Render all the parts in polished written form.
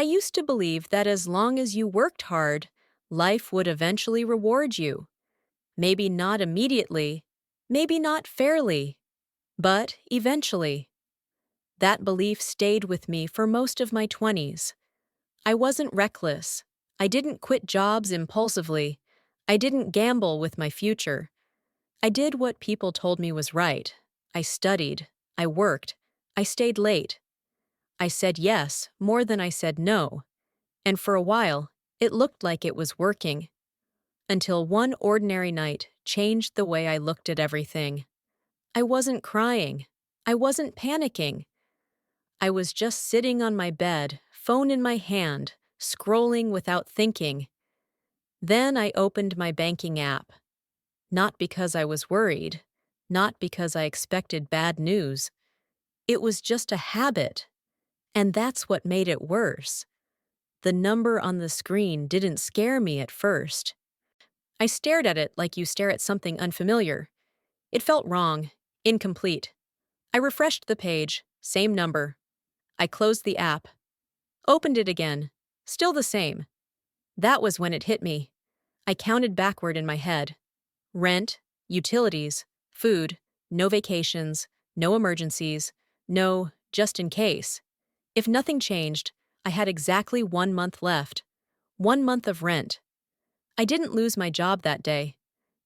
I used to believe that as long as you worked hard, life would eventually reward you. Maybe not immediately, maybe not fairly, but eventually. That belief stayed with me for most of my 20s. I wasn't reckless. I didn't quit jobs impulsively. I didn't gamble with my future. I did what people told me was right. I studied. I worked. I stayed late. I said yes more than I said no. And for a while, it looked like it was working. Until one ordinary night changed the way I looked at everything. I wasn't crying. I wasn't panicking. I was just sitting on my bed, phone in my hand, scrolling without thinking. Then I opened my banking app. Not because I was worried, not because I expected bad news. It was just a habit. And that's what made it worse. The number on the screen didn't scare me at first. I stared at it like you stare at something unfamiliar. It felt wrong, incomplete. I refreshed the page, same number. I closed the app, opened it again, still the same. That was when it hit me. I counted backward in my head. Rent, utilities, food, no vacations, no emergencies, no just in case. If nothing changed, I had exactly 1 month left. 1 month of rent. I didn't lose my job that day.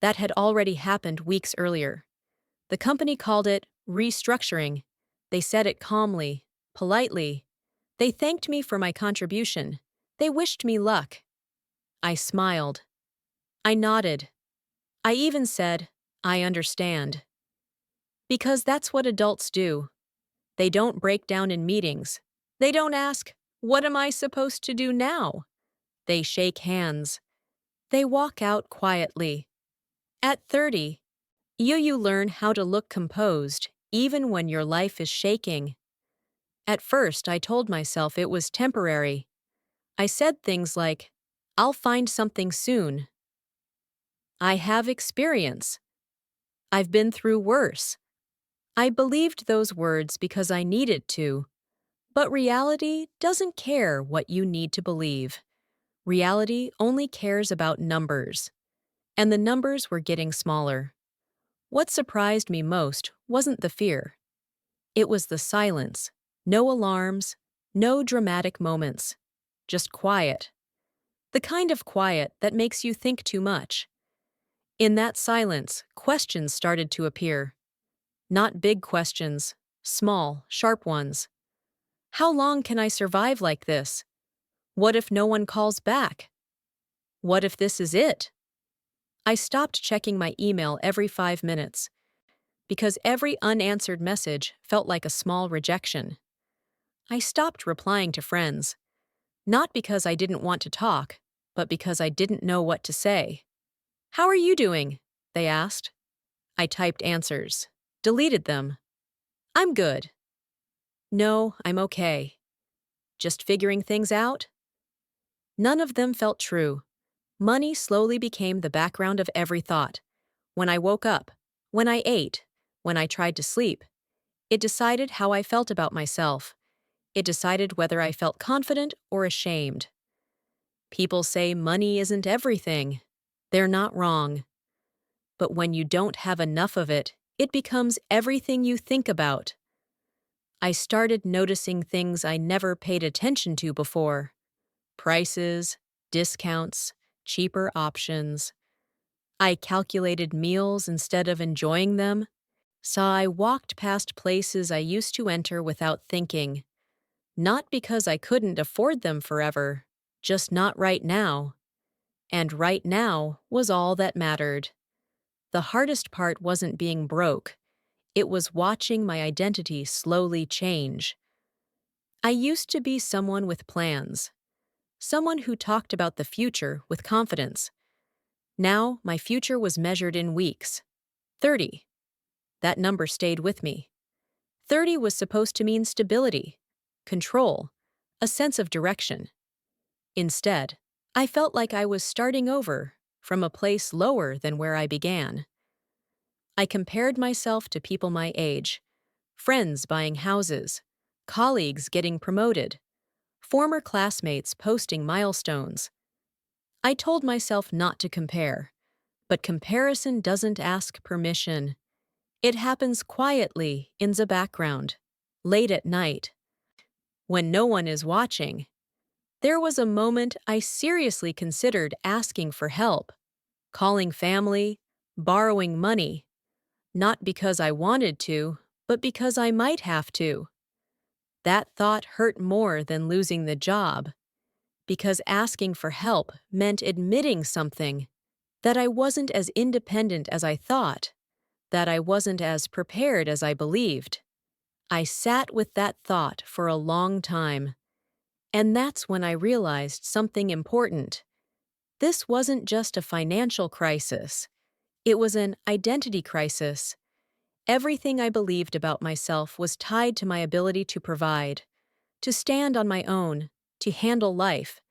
That had already happened weeks earlier. The company called it restructuring. They said it calmly, politely. They thanked me for my contribution. They wished me luck. I smiled. I nodded. I even said, I understand. Because that's what adults do. They don't break down in meetings. They don't ask, what am I supposed to do now? They shake hands. They walk out quietly. At 30, you learn how to look composed, even when your life is shaking. At first, I told myself it was temporary. I said things like, I'll find something soon. I have experience. I've been through worse. I believed those words because I needed to. But reality doesn't care what you need to believe. Reality only cares about numbers. And the numbers were getting smaller. What surprised me most wasn't the fear. It was the silence. No alarms, no dramatic moments. Just quiet. The kind of quiet that makes you think too much. In that silence, questions started to appear. Not big questions, small, sharp ones. How long can I survive like this? What if no one calls back? What if this is it? I stopped checking my email every 5 minutes because every unanswered message felt like a small rejection. I stopped replying to friends, not because I didn't want to talk, but because I didn't know what to say. How are you doing? They asked. I typed answers, deleted them. I'm good. No, I'm okay. Just figuring things out? None of them felt true. Money slowly became the background of every thought. When I woke up, when I ate, when I tried to sleep, it decided how I felt about myself. It decided whether I felt confident or ashamed. People say money isn't everything. They're not wrong. But when you don't have enough of it, it becomes everything you think about. I started noticing things I never paid attention to before. Prices, discounts, cheaper options. I calculated meals instead of enjoying them. So I walked past places I used to enter without thinking. Not because I couldn't afford them forever, just not right now. And right now was all that mattered. The hardest part wasn't being broke. It was watching my identity slowly change. I used to be someone with plans. Someone who talked about the future with confidence. Now, my future was measured in weeks. 30. That number stayed with me. 30 was supposed to mean stability, control, a sense of direction. Instead, I felt like I was starting over, from a place lower than where I began. I compared myself to people my age, friends buying houses, colleagues getting promoted, former classmates posting milestones. I told myself not to compare, but comparison doesn't ask permission. It happens quietly in the background, late at night, when no one is watching. There was a moment I seriously considered asking for help, calling family, borrowing money, not because I wanted to, but because I might have to. That thought hurt more than losing the job, because asking for help meant admitting something, that I wasn't as independent as I thought, that I wasn't as prepared as I believed. I sat with that thought for a long time, and that's when I realized something important. This wasn't just a financial crisis, it was an identity crisis. Everything I believed about myself was tied to my ability to provide, to stand on my own, to handle life.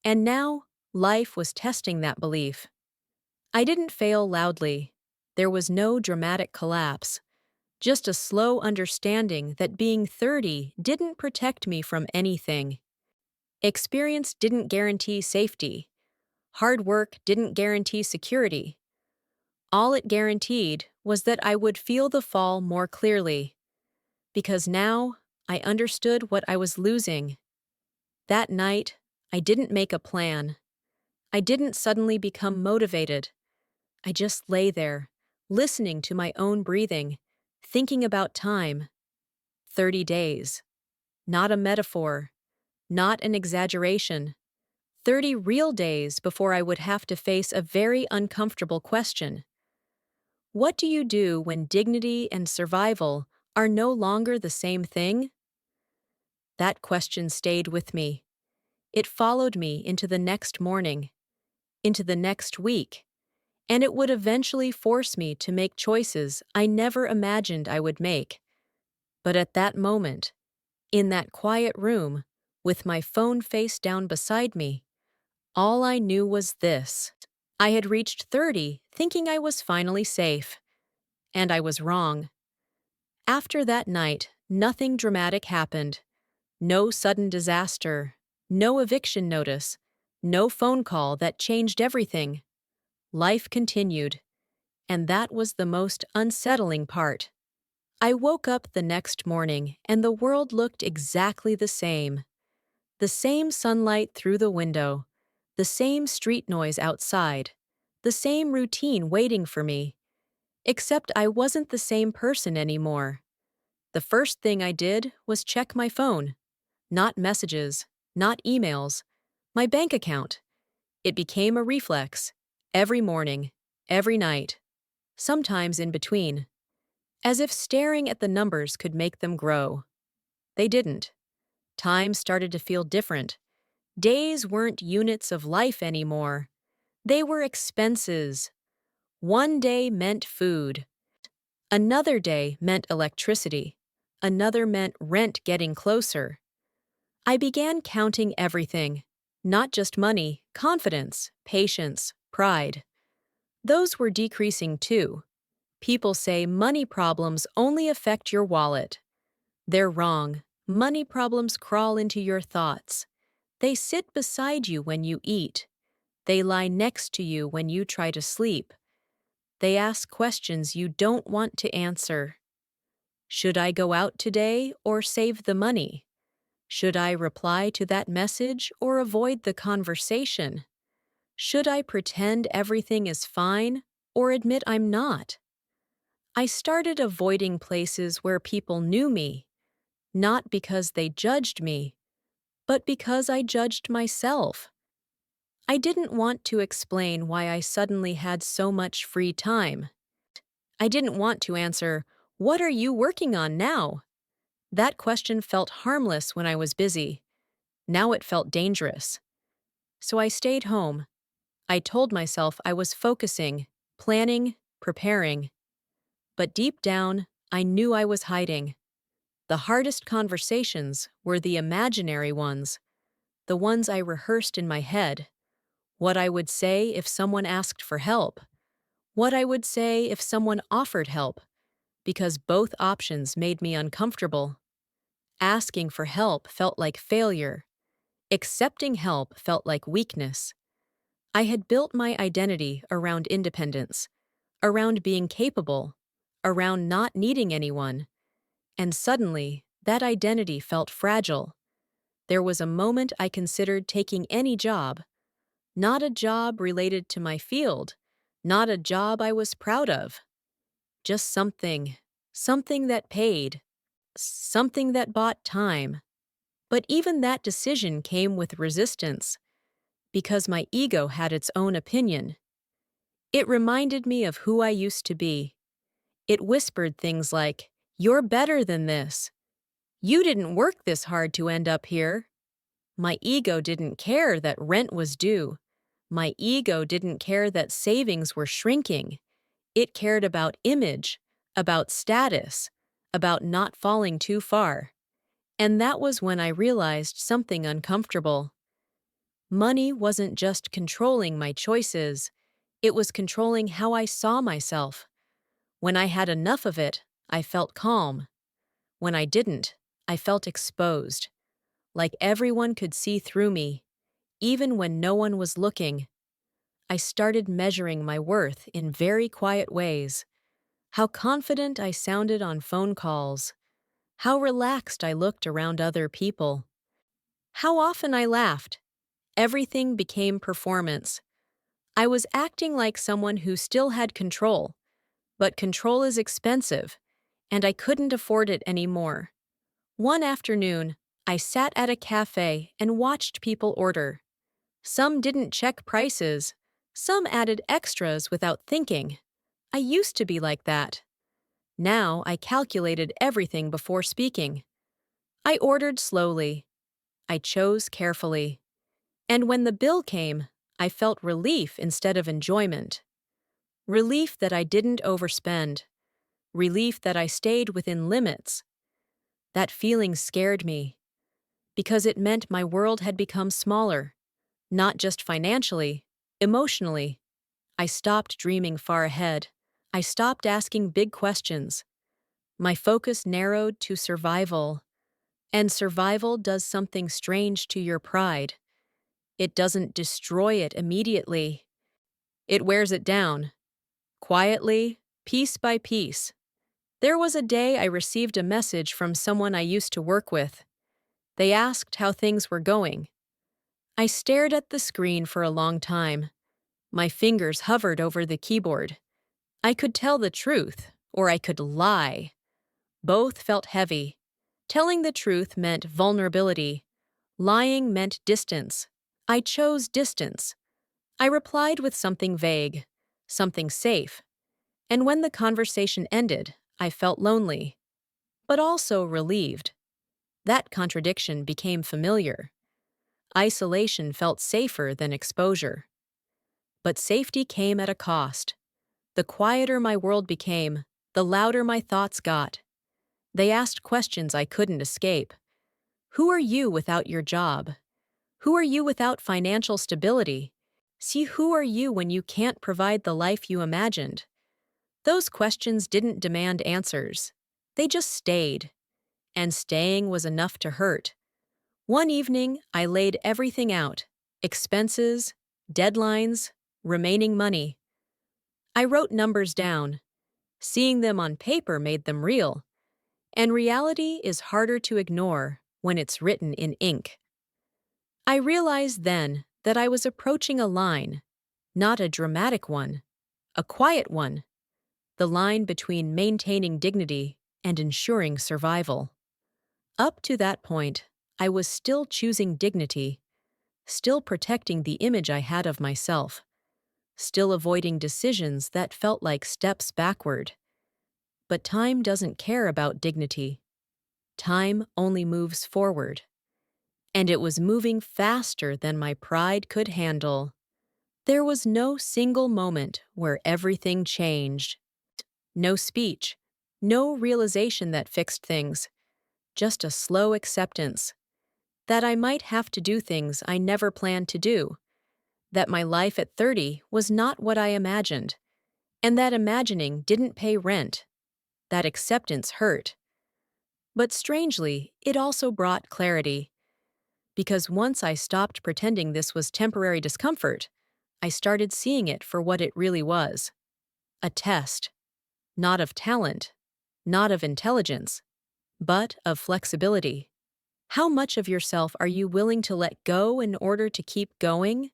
And now, life was testing that belief. I didn't fail loudly. There was no dramatic collapse, just a slow understanding that being 30 didn't protect me from anything. Experience didn't guarantee safety. Hard work didn't guarantee security. All it guaranteed was that I would feel the fall more clearly, because now I understood what I was losing. That night, I didn't make a plan. I didn't suddenly become motivated. I just lay there, listening to my own breathing, thinking about time. 30 days. Not a metaphor, not an exaggeration. 30 real days before I would have to face a very uncomfortable question. What do you do when dignity and survival are no longer the same thing? That question stayed with me. It followed me into the next morning, into the next week, and it would eventually force me to make choices I never imagined I would make. But at that moment, in that quiet room, with my phone face down beside me, all I knew was this. I had reached 30 thinking I was finally safe. And I was wrong. After that night, nothing dramatic happened. No sudden disaster, no eviction notice, no phone call that changed everything. Life continued, and that was the most unsettling part. I woke up the next morning and the world looked exactly the same. The same sunlight through the window, the same street noise outside, the same routine waiting for me. Except I wasn't the same person anymore. The first thing I did was check my phone. Not messages, not emails, my bank account. It became a reflex. Every morning, every night, sometimes in between. As if staring at the numbers could make them grow. They didn't. Time started to feel different. Days weren't units of life anymore. They were expenses. One day meant food. Another day meant electricity. Another meant rent getting closer. I began counting everything. Not just money, confidence, patience, pride. Those were decreasing too. People say money problems only affect your wallet. They're wrong. Money problems crawl into your thoughts. They sit beside you when you eat. They lie next to you when you try to sleep. They ask questions you don't want to answer. Should I go out today or save the money? Should I reply to that message or avoid the conversation? Should I pretend everything is fine or admit I'm not? I started avoiding places where people knew me, not because they judged me, but because I judged myself. I didn't want to explain why I suddenly had so much free time. I didn't want to answer, "What are you working on now?" That question felt harmless when I was busy. Now it felt dangerous. So I stayed home. I told myself I was focusing, planning, preparing. But deep down, I knew I was hiding. The hardest conversations were the imaginary ones, the ones I rehearsed in my head. What I would say if someone asked for help. What I would say if someone offered help. Because both options made me uncomfortable. Asking for help felt like failure. Accepting help felt like weakness. I had built my identity around independence, around being capable, around not needing anyone, and suddenly, that identity felt fragile. There was a moment I considered taking any job, not a job related to my field, not a job I was proud of, just something that paid, something that bought time. But even that decision came with resistance, because my ego had its own opinion. It reminded me of who I used to be. It whispered things like, "You're better than this. You didn't work this hard to end up here." My ego didn't care that rent was due. My ego didn't care that savings were shrinking. It cared about image, about status, about not falling too far. And that was when I realized something uncomfortable. Money wasn't just controlling my choices, it was controlling how I saw myself. When I had enough of it, I felt calm. When I didn't, I felt exposed, like everyone could see through me, even when no one was looking. I started measuring my worth in very quiet ways. How confident I sounded on phone calls. How relaxed I looked around other people. How often I laughed. Everything became performance. I was acting like someone who still had control, but control is expensive, and I couldn't afford it anymore. One afternoon, I sat at a cafe and watched people order. Some didn't check prices. Some added extras without thinking. I used to be like that. Now I calculated everything before speaking. I ordered slowly. I chose carefully. And when the bill came, I felt relief instead of enjoyment. Relief that I didn't overspend. Relief that I stayed within limits. That feeling scared me, because it meant my world had become smaller, not just financially, emotionally. I stopped dreaming far ahead. I stopped asking big questions. My focus narrowed to survival. And survival does something strange to your pride. It doesn't destroy it immediately. It wears it down, quietly, piece by piece. There was a day I received a message from someone I used to work with. They asked how things were going. I stared at the screen for a long time. My fingers hovered over the keyboard. I could tell the truth, or I could lie. Both felt heavy. Telling the truth meant vulnerability. Lying meant distance. I chose distance. I replied with something vague, something safe. And when the conversation ended, I felt lonely, but also relieved. That contradiction became familiar. Isolation felt safer than exposure. But safety came at a cost. The quieter my world became, the louder my thoughts got. They asked questions I couldn't escape. Who are you without your job? Who are you without financial stability? See, who are you when you can't provide the life you imagined? Those questions didn't demand answers. They just stayed. And staying was enough to hurt. One evening, I laid everything out: expenses, deadlines, remaining money. I wrote numbers down. Seeing them on paper made them real. And reality is harder to ignore when it's written in ink. I realized then that I was approaching a line, not a dramatic one, a quiet one, the line between maintaining dignity and ensuring survival. Up to that point, I was still choosing dignity, still protecting the image I had of myself, still avoiding decisions that felt like steps backward. But time doesn't care about dignity. Time only moves forward. And it was moving faster than my pride could handle. There was no single moment where everything changed. No speech, no realization that fixed things, just a slow acceptance that I might have to do things I never planned to do, that my life at 30 was not what I imagined, and that imagining didn't pay rent. That acceptance hurt. But strangely, it also brought clarity, Because once I stopped pretending this was temporary discomfort, I started seeing it for what it really was: a test, not of talent, not of intelligence, but of flexibility. How much of yourself are you willing to let go in order to keep going?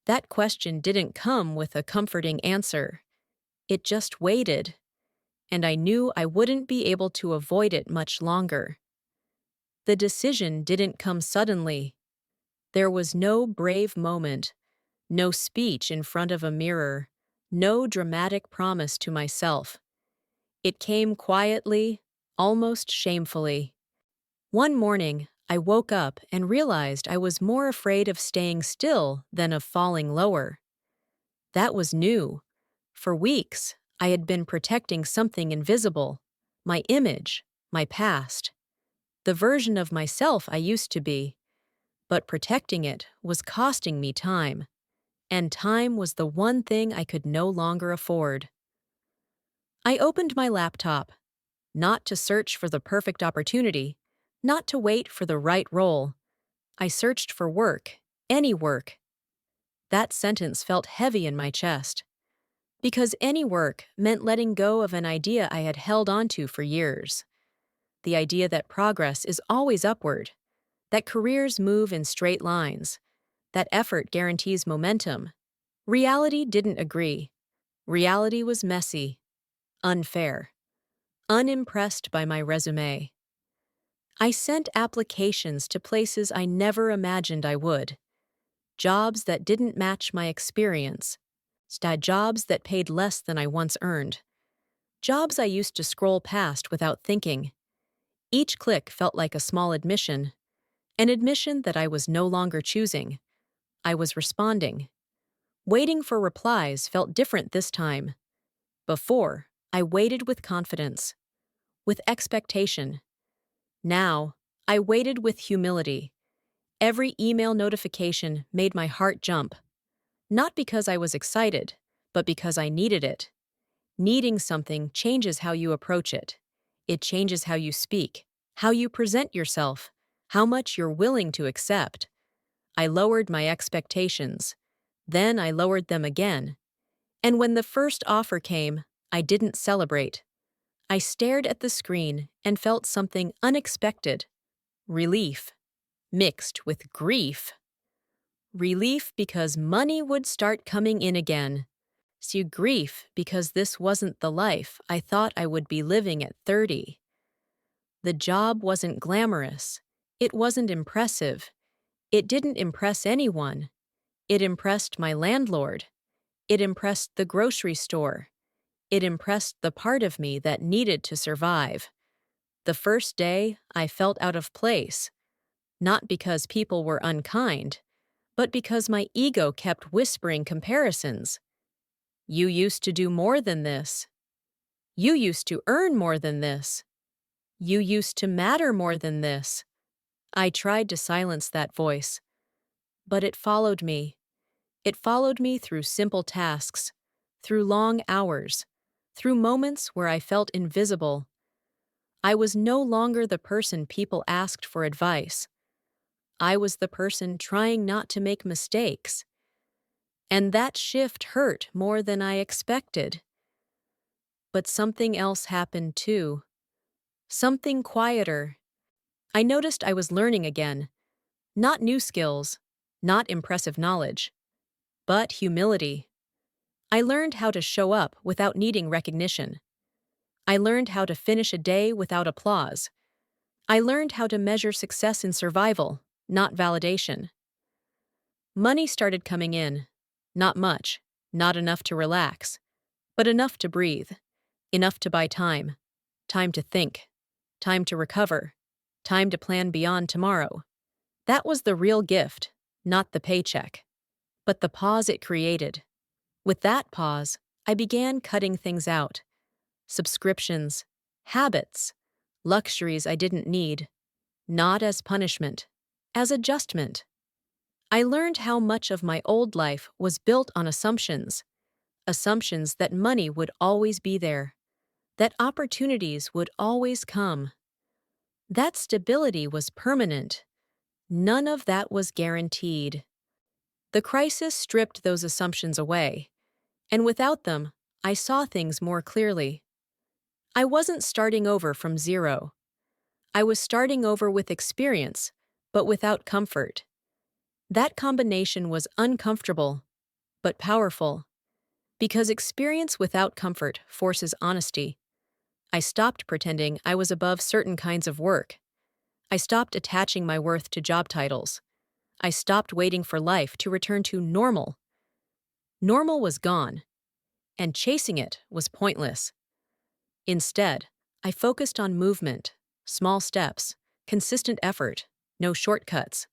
That question didn't come with a comforting answer. It just waited, and I knew I wouldn't be able to avoid it much longer. The decision didn't come suddenly. There was no brave moment, no speech in front of a mirror, no dramatic promise to myself. It came quietly, almost shamefully. One morning, I woke up and realized I was more afraid of staying still than of falling lower. That was new. For weeks, I had been protecting something invisible: my image, my past, the version of myself I used to be. But protecting it was costing me time, and time was the one thing I could no longer afford. I opened my laptop, not to search for the perfect opportunity, not to wait for the right role. I searched for work, any work. That sentence felt heavy in my chest, because any work meant letting go of an idea I had held onto for years. The idea that progress is always upward, that careers move in straight lines, that effort guarantees momentum. Reality didn't agree. Reality was messy, unfair, unimpressed by my resume. I sent applications to places I never imagined I would. Jobs that didn't match my experience. Jobs that paid less than I once earned. Jobs I used to scroll past without thinking. Each click felt like a small admission, an admission that I was no longer choosing. I was responding. Waiting for replies felt different this time. Before, I waited with confidence, with expectation. Now, I waited with humility. Every email notification made my heart jump. Not because I was excited, but because I needed it. Needing something changes how you approach it. It changes how you speak, how you present yourself, how much you're willing to accept. I lowered my expectations. Then I lowered them again. And when the first offer came, I didn't celebrate. I stared at the screen and felt something unexpected: relief, mixed with grief. Relief because money would start coming in again. So grief because this wasn't the life I thought I would be living at 30. The job wasn't glamorous. It wasn't impressive. It didn't impress anyone. It impressed my landlord. It impressed the grocery store. It impressed the part of me that needed to survive. The first day, I felt out of place, not because people were unkind, but because my ego kept whispering comparisons. You used to do more than this. You used to earn more than this. You used to matter more than this. I tried to silence that voice, but it followed me. It followed me through simple tasks, through long hours, through moments where I felt invisible. I was no longer the person people asked for advice. I was the person trying not to make mistakes. And that shift hurt more than I expected. But something else happened too. Something quieter. I noticed I was learning again. Not new skills, not impressive knowledge, but humility. I learned how to show up without needing recognition. I learned how to finish a day without applause. I learned how to measure success in survival, not validation. Money started coming in. Not much, not enough to relax, but enough to breathe, enough to buy time. Time to think, time to recover, time to plan beyond tomorrow. That was the real gift, not the paycheck, but the pause it created. With that pause, I began cutting things out: subscriptions, habits, luxuries I didn't need, not as punishment, as adjustment. I learned how much of my old life was built on assumptions that money would always be there, that opportunities would always come. That stability was permanent. None of that was guaranteed. The crisis stripped those assumptions away, and without them, I saw things more clearly. I wasn't starting over from zero. I was starting over with experience, but without comfort. That combination was uncomfortable, but powerful, because experience without comfort forces honesty. I stopped pretending I was above certain kinds of work. I stopped attaching my worth to job titles. I stopped waiting for life to return to normal. Normal was gone, and chasing it was pointless. Instead, I focused on movement, small steps, consistent effort, no shortcuts.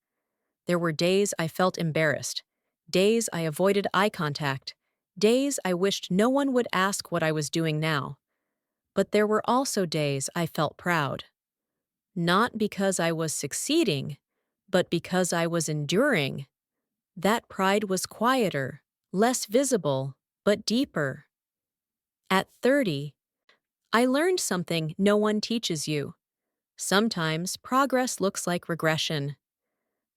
There were days I felt embarrassed, days I avoided eye contact, days I wished no one would ask what I was doing now. But there were also days I felt proud. Not because I was succeeding, but because I was enduring. That pride was quieter, less visible, but deeper. At 30, I learned something no one teaches you. Sometimes progress looks like regression.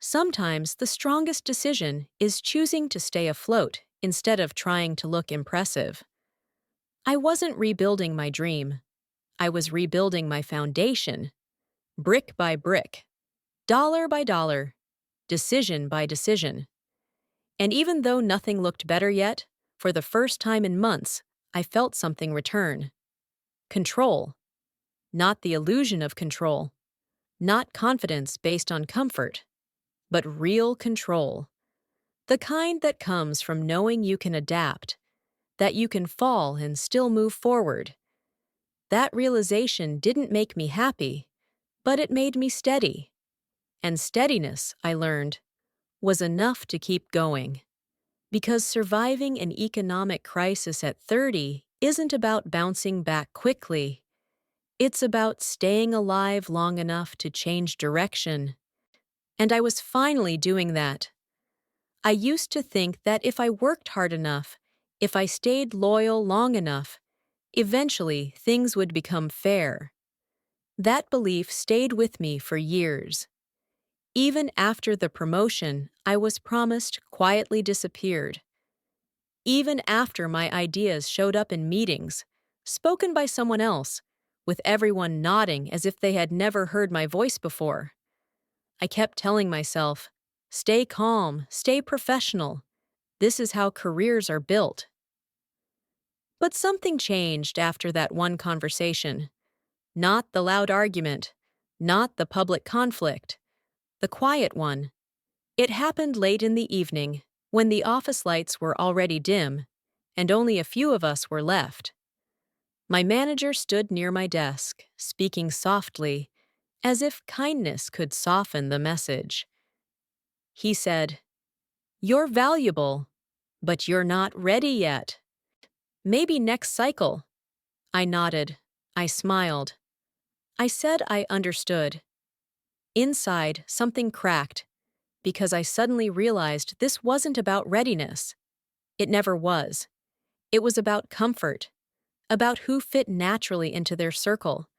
Sometimes the strongest decision is choosing to stay afloat instead of trying to look impressive. I wasn't rebuilding my dream. I was rebuilding my foundation, brick by brick, dollar by dollar, decision by decision. And even though nothing looked better yet, for the first time in months, I felt something return. Control. Not the illusion of control. Not confidence based on comfort, but real control. The kind that comes from knowing you can adapt, that you can fall and still move forward. That realization didn't make me happy, but it made me steady. And steadiness, I learned, was enough to keep going. Because surviving an economic crisis at 30 isn't about bouncing back quickly. It's about staying alive long enough to change direction. And I was finally doing that. I used to think that if I worked hard enough, if I stayed loyal long enough, eventually things would become fair. That belief stayed with me for years. Even after the promotion I was promised quietly disappeared. Even after my ideas showed up in meetings, spoken by someone else, with everyone nodding as if they had never heard my voice before. I kept telling myself, stay calm, stay professional. This is how careers are built. But something changed after that one conversation. Not the loud argument, not the public conflict, the quiet one. It happened late in the evening, when the office lights were already dim, and only a few of us were left. My manager stood near my desk, speaking softly, as if kindness could soften the message. He said, "You're valuable, but you're not ready yet. Maybe next cycle." I nodded. I smiled. I said I understood. Inside, something cracked, because I suddenly realized this wasn't about readiness. It never was. It was about comfort, about who fit naturally into their circle,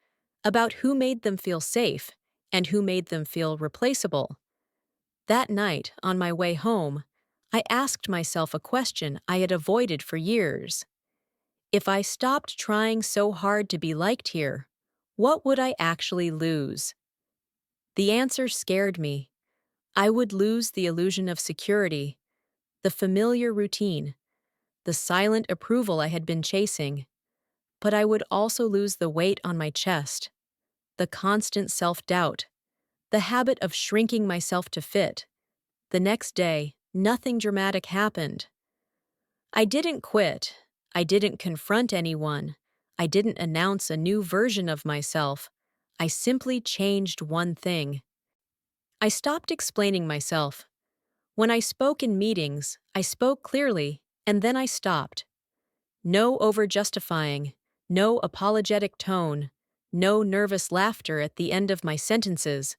about who made them feel safe and who made them feel replaceable. That night, on my way home, I asked myself a question I had avoided for years. If I stopped trying so hard to be liked here, what would I actually lose? The answer scared me. I would lose the illusion of security, the familiar routine, the silent approval I had been chasing. But I would also lose the weight on my chest, the constant self-doubt, the habit of shrinking myself to fit. The next day, nothing dramatic happened. I didn't quit. I didn't confront anyone. I didn't announce a new version of myself. I simply changed one thing. I stopped explaining myself. When I spoke in meetings, I spoke clearly, and then I stopped. No over-justifying, no apologetic tone, no nervous laughter at the end of my sentences.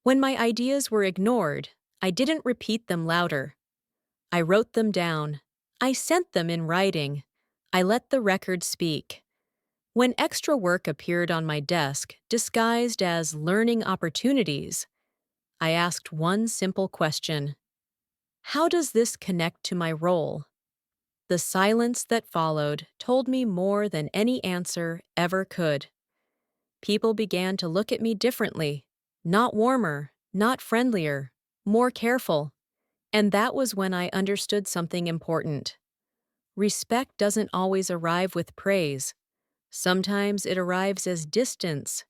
When my ideas were ignored, I didn't repeat them louder. I wrote them down. I sent them in writing. I let the record speak. When extra work appeared on my desk, disguised as learning opportunities, I asked one simple question: how does this connect to my role? The silence that followed told me more than any answer ever could. People began to look at me differently, not warmer, not friendlier, more careful. And that was when I understood something important. Respect doesn't always arrive with praise. Sometimes it arrives as distance.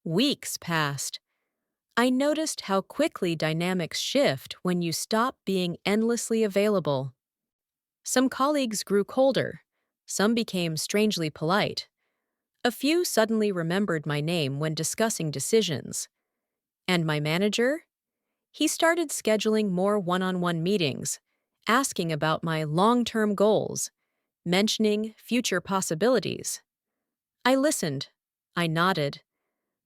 Weeks passed. I noticed how quickly dynamics shift when you stop being endlessly available. Some colleagues grew colder. Some became strangely polite. A few suddenly remembered my name when discussing decisions. And my manager? He started scheduling more one-on-one meetings, asking about my long-term goals, mentioning future possibilities. I listened. I nodded.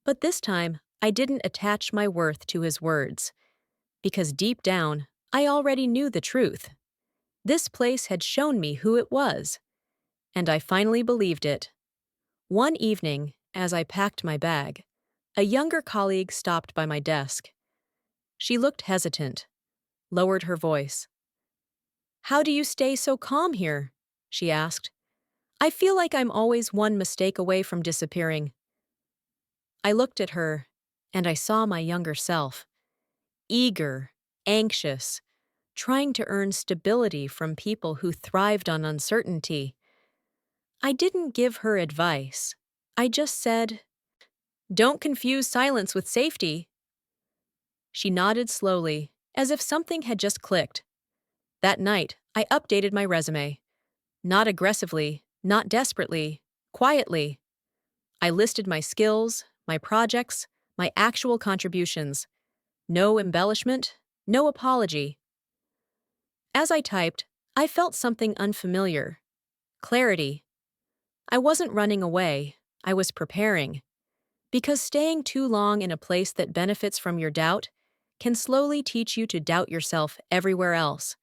But this time, I didn't attach my worth to his words, because deep down, I already knew the truth. This place had shown me who it was, and I finally believed it. One evening, as I packed my bag, a younger colleague stopped by my desk. She looked hesitant, lowered her voice. "How do you stay so calm here?" she asked. "I feel like I'm always one mistake away from disappearing." I looked at her, and I saw my younger self, eager, anxious, trying to earn stability from people who thrived on uncertainty. I didn't give her advice. I just said, "Don't confuse silence with safety." She nodded slowly, as if something had just clicked. That night, I updated my resume. Not aggressively, not desperately, quietly. I listed my skills, my projects, my actual contributions. No embellishment, no apology. As I typed, I felt something unfamiliar. Clarity. I wasn't running away, I was preparing. Because staying too long in a place that benefits from your doubt can slowly teach you to doubt yourself everywhere else.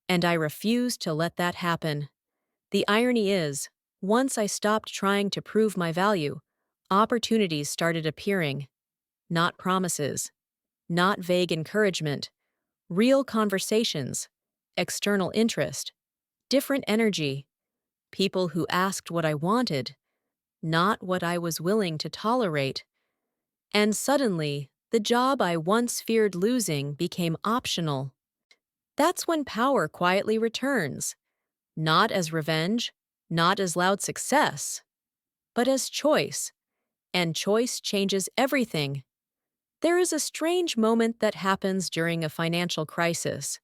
And I refused to let that happen. The irony is, once I stopped trying to prove my value, opportunities started appearing. Not promises, not vague encouragement, real conversations, external interest, different energy, people who asked what I wanted, not what I was willing to tolerate. And suddenly, the job I once feared losing became optional. That's when power quietly returns, not as revenge, not as loud success, but as choice. And choice changes everything. There is a strange moment that happens during a financial crisis.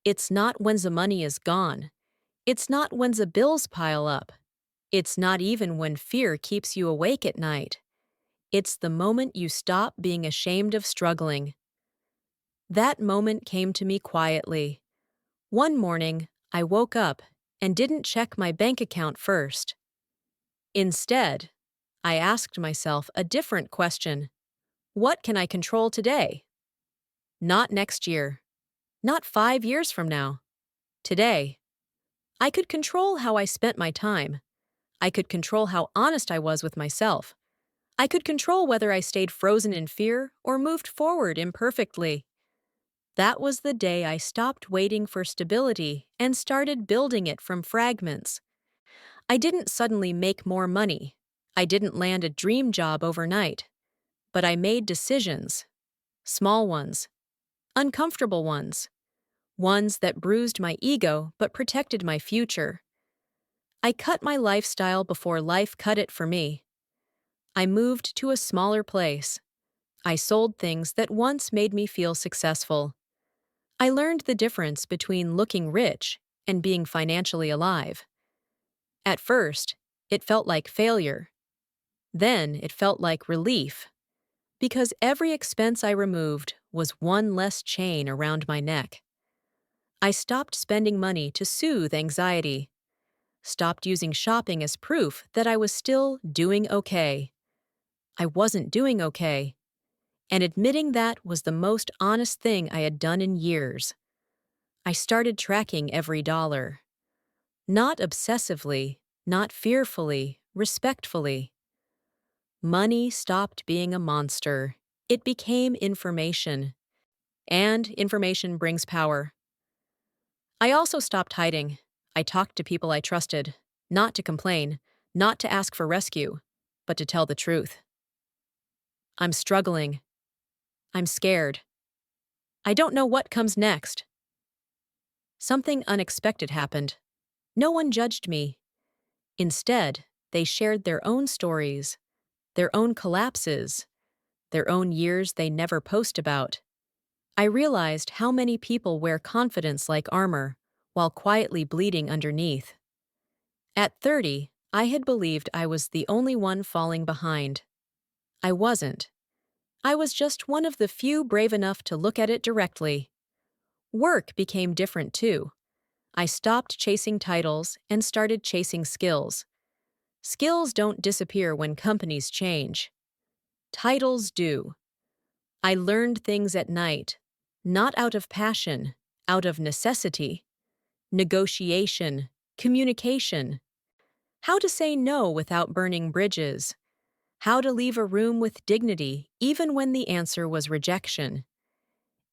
It's not when the money is gone. It's not when the bills pile up. It's not even when fear keeps you awake at night. It's the moment you stop being ashamed of struggling. That moment came to me quietly. One morning, I woke up and didn't check my bank account first. Instead, I asked myself a different question. What can I control today? Not next year. Not 5 years from now. Today. I could control how I spent my time. I could control how honest I was with myself. I could control whether I stayed frozen in fear or moved forward imperfectly. That was the day I stopped waiting for stability and started building it from fragments. I didn't suddenly make more money. I didn't land a dream job overnight. But I made decisions. Small ones. Uncomfortable ones. Ones that bruised my ego but protected my future. I cut my lifestyle before life cut it for me. I moved to a smaller place. I sold things that once made me feel successful. I learned the difference between looking rich and being financially alive. At first, it felt like failure. Then it felt like relief, because every expense I removed was one less chain around my neck. I stopped spending money to soothe anxiety, stopped using shopping as proof that I was still doing okay. I wasn't doing okay, and admitting that was the most honest thing I had done in years. I started tracking every dollar. Not obsessively, not fearfully, respectfully. Money stopped being a monster. It became information. And information brings power. I also stopped hiding. I talked to people I trusted, not to complain, not to ask for rescue, but to tell the truth. I'm struggling. I'm scared. I don't know what comes next. Something unexpected happened. No one judged me. Instead, they shared their own stories, their own collapses, their own years they never post about. I realized how many people wear confidence like armor, while quietly bleeding underneath. At 30, I had believed I was the only one falling behind. I wasn't. I was just one of the few brave enough to look at it directly. Work became different too. I stopped chasing titles and started chasing skills. Skills don't disappear when companies change. Titles do. I learned things at night, not out of passion, out of necessity. Negotiation, communication. How to say no without burning bridges. How to leave a room with dignity even when the answer was rejection.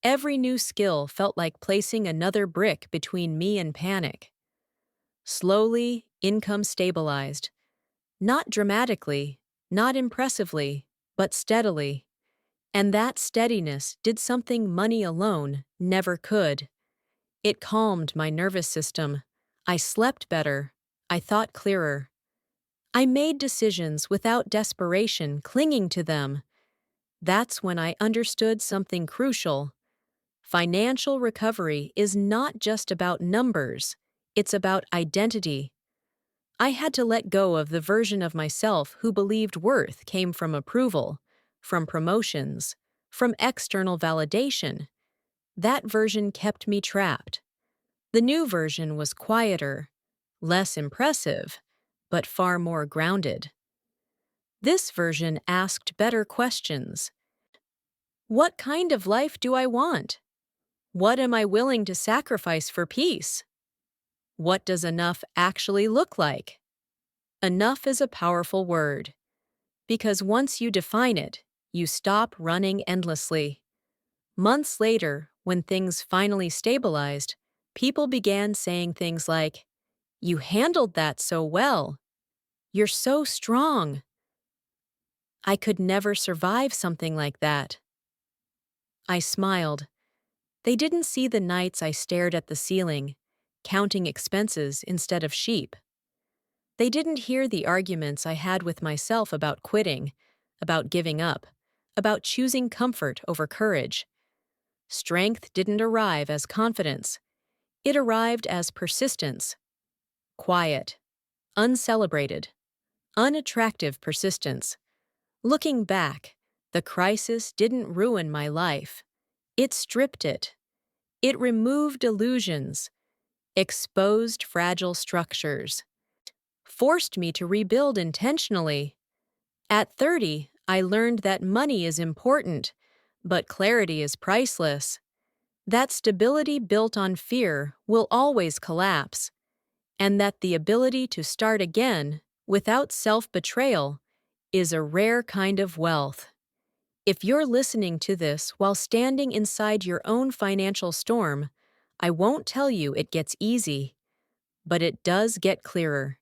Every new skill felt like placing another brick between me and panic. Slowly, income stabilized. Not dramatically, not impressively, but steadily. And that steadiness did something money alone never could. It calmed my nervous system. I slept better. I thought clearer. I made decisions without desperation clinging to them. That's when I understood something crucial. Financial recovery is not just about numbers, it's about identity. I had to let go of the version of myself who believed worth came from approval, from promotions, from external validation. That version kept me trapped. The new version was quieter, less impressive, but far more grounded. This version asked better questions. What kind of life do I want? What am I willing to sacrifice for peace? What does enough actually look like? Enough is a powerful word, because once you define it, you stop running endlessly. Months later, when things finally stabilized, people began saying things like, "You handled that so well. You're so strong." I could never survive something like that. I smiled. They didn't see the nights I stared at the ceiling, counting expenses instead of sheep. They didn't hear the arguments I had with myself about quitting, about giving up, about choosing comfort over courage. Strength didn't arrive as confidence. It arrived as persistence. Quiet, uncelebrated, unattractive persistence. Looking back, the crisis didn't ruin my life. It stripped it. It removed illusions, exposed fragile structures, forced me to rebuild intentionally. At 30, I learned that money is important, but clarity is priceless. That stability built on fear will always collapse, and that the ability to start again, without self-betrayal, is a rare kind of wealth. If you're listening to this while standing inside your own financial storm, I won't tell you it gets easy, but it does get clearer.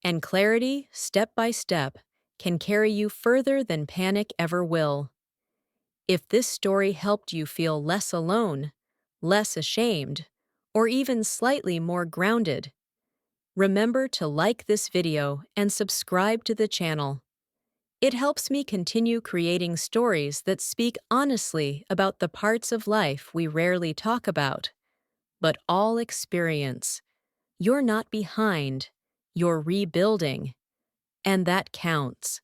And clarity, step by step, can carry you further than panic ever will. If this story helped you feel less alone, less ashamed, or even slightly more grounded, remember to like this video and subscribe to the channel. It helps me continue creating stories that speak honestly about the parts of life we rarely talk about, but all experience. You're not behind, you're rebuilding, and that counts.